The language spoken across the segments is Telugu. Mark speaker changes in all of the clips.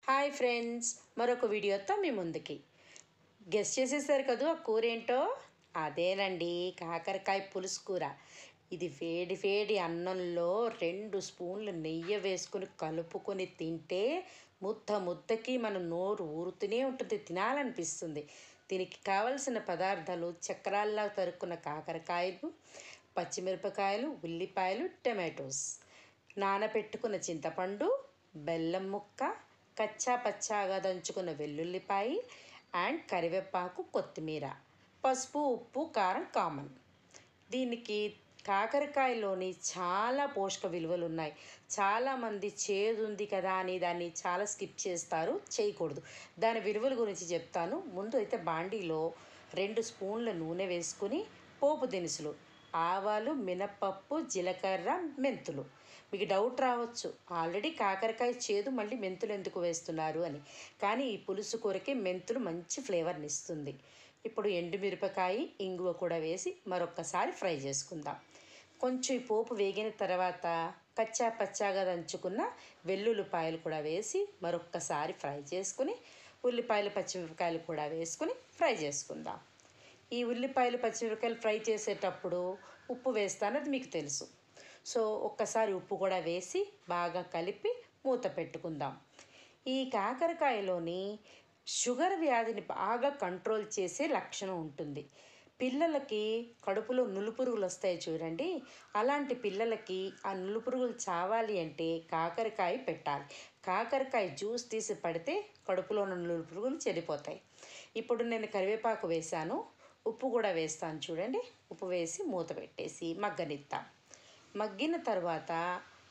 Speaker 1: హాయ్ ఫ్రెండ్స్, మరొక వీడియోతో మీ ముందుకి. గెస్ట్ చేసేసారు కదా ఆ కూర ఏంటో? అదేనండి, కాకరకాయ పులుసు కూర. ఇది వేడి వేడి అన్నంలో 2 స్పూన్లు నెయ్యి వేసుకుని కలుపుకొని తింటే ముద్దకి మన నోరు ఊరుతూనే ఉంటుంది, తినాలనిపిస్తుంది. దీనికి కావలసిన పదార్థాలు: చక్రాల్లా తరుక్కున్న కాకరకాయలు, పచ్చిమిరపకాయలు, ఉల్లిపాయలు, టమాటోస్, నానబెట్టుకున్న చింతపండు, బెల్లం ముక్క, కచ్చా పచ్చాగా దంచుకున్న వెల్లుల్లిపాయి అండ్ కరివేపాకు, కొత్తిమీర, పసుపు, ఉప్పు, కారం కామన్. దీనికి కాకరకాయలోని చాలా పోషక విలువలు ఉన్నాయి. చాలామంది చేదు ఉంది కదా అని దాన్ని చాలా స్కిప్ చేస్తారు, చేయకూడదు. దాని విలువల గురించి చెప్తాను. ముందు అయితే బాండీలో 2 స్పూన్ల నూనె వేసుకుని పోపు దినుసులు, ఆవాలు, మినపప్పు, జీలకర్ర, మెంతులు. మీకు డౌట్ రావచ్చు, ఆల్రెడీ కాకరకాయ చేదు, మళ్ళీ మెంతులు ఎందుకు వేస్తున్నారు అని. కానీ ఈ పులుసు కూరకి మెంతులు మంచి ఫ్లేవర్ని ఇస్తుంది. ఇప్పుడు ఎండుమిరపకాయ, ఇంగువ కూడా వేసి మరొక్కసారి ఫ్రై చేసుకుందాం. కొంచెం ఈ పోపు వేగిన తర్వాత కచ్చా పచ్చాగా దంచుకున్న వెల్లుల్లిపాయలు కూడా వేసి మరొక్కసారి ఫ్రై చేసుకుని ఉల్లిపాయలు, పచ్చిమిరపకాయలు కూడా వేసుకుని ఫ్రై చేసుకుందాం. ఈ ఉల్లిపాయలు, పచ్చిమిరపకాయలు ఫ్రై చేసేటప్పుడు ఉప్పు వేస్తాను, అది మీకు తెలుసు. సో ఒక్కసారి ఉప్పు కూడా వేసి బాగా కలిపి మూత పెట్టుకుందాం. ఈ కాకరకాయలోని షుగర్ వ్యాధిని బాగా కంట్రోల్ చేసే లక్షణం ఉంటుంది. పిల్లలకి కడుపులో నులుపురుగులు వస్తాయి చూడండి, అలాంటి పిల్లలకి ఆ నులుపురుగులు చావాలి అంటే కాకరకాయ పెట్టాలి. కాకరకాయ జ్యూస్ తీసి పడితే కడుపులో ఉన్న నులుపురుగులు చెడిపోతాయి. ఇప్పుడు నేను కరివేపాకు వేశాను, ఉప్పు కూడా వేస్తాను చూడండి. ఉప్పు వేసి మూత పెట్టేసి మగ్గనిద్దాం. మగ్గిన తర్వాత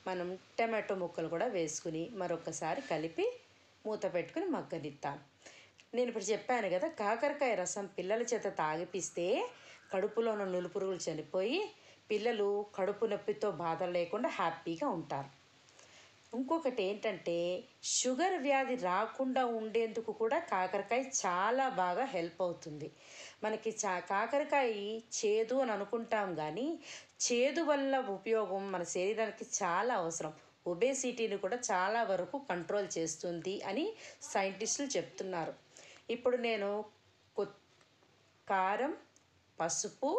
Speaker 1: మనం టమాటో ముక్కలు కూడా వేసుకుని మరొకసారి కలిపి మూత పెట్టుకుని మగ్గనిద్దాం. నేను ఇప్పుడు చెప్పాను కదా, కాకరకాయ రసం పిల్లల చేత తాగిపిస్తే కడుపులో ఉన్న నులుపురుగులు చనిపోయి పిల్లలు కడుపు నొప్పితో బాధ లేకుండా హ్యాపీగా ఉంటారు. ఇంకొకటి ఏంటంటే, షుగర్ వ్యాధి రాకుండా ఉండేందుకు కూడా కాకరకాయ చాలా బాగా హెల్ప్ అవుతుంది. మనకి కాకరకాయ చేదు అని అనుకుంటాం, కానీ చేదు వల్ల ఉపయోగం మన శరీరానికి చాలా అవసరం. ఒబేసిటీని కూడా చాలా వరకు కంట్రోల్ చేస్తుంది అని సైంటిస్టులు చెప్తున్నారు. ఇప్పుడు నేను కారం, పసుపు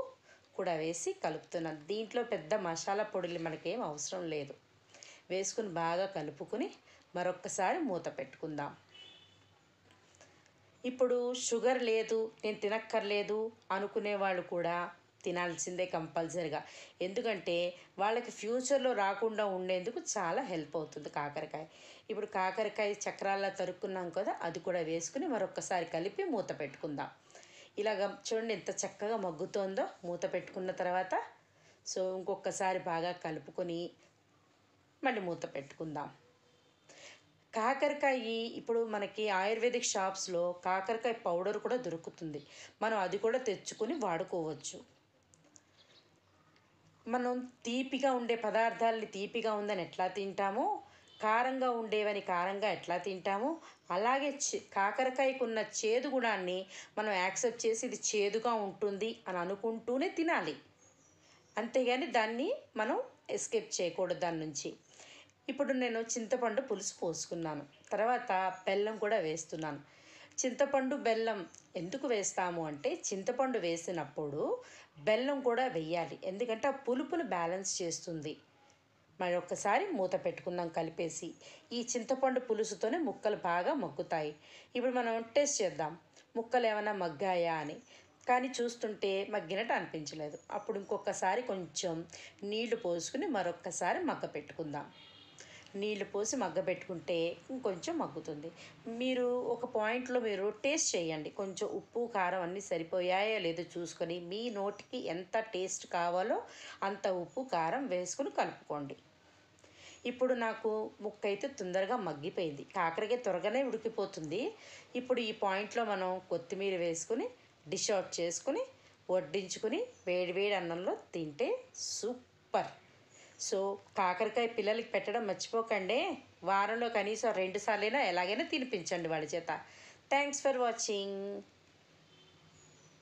Speaker 1: కూడా వేసి కలుపుతున్నాను. దీంట్లో పెద్ద మసాలా పొడులు మనకేం అవసరం లేదు. వేసుకుని బాగా కలుపుకొని మరొక్కసారి మూత పెట్టుకుందాం. ఇప్పుడు షుగర్ లేదు, నేను తినక్కర్లేదు అనుకునే వాళ్ళు కూడా తినాల్సిందే కంపల్సరిగా. ఎందుకంటే వాళ్ళకి ఫ్యూచర్లో రాకుండా ఉండేందుకు చాలా హెల్ప్ అవుతుంది కాకరకాయ. ఇప్పుడు కాకరకాయ చక్రాల్లా తరుక్కున్నాం కదా, అది కూడా వేసుకుని మరొక్కసారి కలిపి మూత పెట్టుకుందాం. ఇలాగ చూడండి ఎంత చక్కగా మగ్గుతోందో మూత పెట్టుకున్న తర్వాత. సో ఇంకొకసారి బాగా కలుపుకొని మళ్ళీ మూత పెట్టుకుందాం. కాకరకాయ ఇప్పుడు మనకి ఆయుర్వేదిక్ షాప్స్లో కాకరకాయ పౌడర్ కూడా దొరుకుతుంది. మనం అది కూడా తెచ్చుకొని వాడుకోవచ్చు. మనం తీపిగా ఉండే పదార్థాలని తీపిగా ఉందని ఎట్లా తింటామో, కారంగా ఉండేవని కారంగా ఎట్లా తింటామో, అలాగే కాకరకాయకున్న చేదు గుణాన్ని మనం యాక్సెప్ట్ చేసి ఇది చేదుగా ఉంటుంది అని అనుకుంటూనే తినాలి. అంతేగాని దాన్ని మనం ఎస్కేప్ చేయకూడదు దాని నుంచి. ఇప్పుడు నేను చింతపండు పులుసు పోసుకున్నాను, తర్వాత బెల్లం కూడా వేస్తున్నాను. చింతపండు బెల్లం ఎందుకు వేస్తాము అంటే, చింతపండు వేసినప్పుడు బెల్లం కూడా వేయాలి, ఎందుకంటే ఆ పులుపును బ్యాలెన్స్ చేస్తుంది. మరి ఒక్కసారి మూత పెట్టుకుందాం కలిపేసి. ఈ చింతపండు పులుసుతోనే ముక్కలు బాగా మగ్గుతాయి. ఇప్పుడు మనం టేస్ట్ చేద్దాం, ముక్కలు ఏమైనా మగ్గాయా అని. కానీ చూస్తుంటే మగ్గినట్టు అనిపించలేదు. అప్పుడు ఇంకొకసారి కొంచెం నీళ్లు పోసుకుని మరొక్కసారి మగ్గ పెట్టుకుందాం. నీళ్లు పోసి మగ్గబెట్టుకుంటే ఇంకొంచెం మగ్గుతుంది. మీరు ఒక పాయింట్లో మీరు టేస్ట్ చేయండి, కొంచెం ఉప్పు కారం అన్నీ సరిపోయాయో లేదో చూసుకొని మీ నోటికి ఎంత టేస్ట్ కావాలో అంత ఉప్పు కారం వేసుకుని కలుపుకోండి. ఇప్పుడు నాకు ముక్క అయితే తొందరగా మగ్గిపోయింది, కాకరకాయ త్వరగానే ఉడికిపోతుంది. ఇప్పుడు ఈ పాయింట్లో మనం కొత్తిమీర వేసుకుని డిష్ అవుట్ చేసుకుని వడ్డించుకుని వేడివేడి అన్నంలో తింటే సూపర్. సో కాకరకాయ పిల్లలకి పెట్టడం మర్చిపోకండి. వారంలో కనీసం 2 సార్లైనా ఎలాగైనా తినిపించండి వాళ్ళ చేత. Thanks for watching.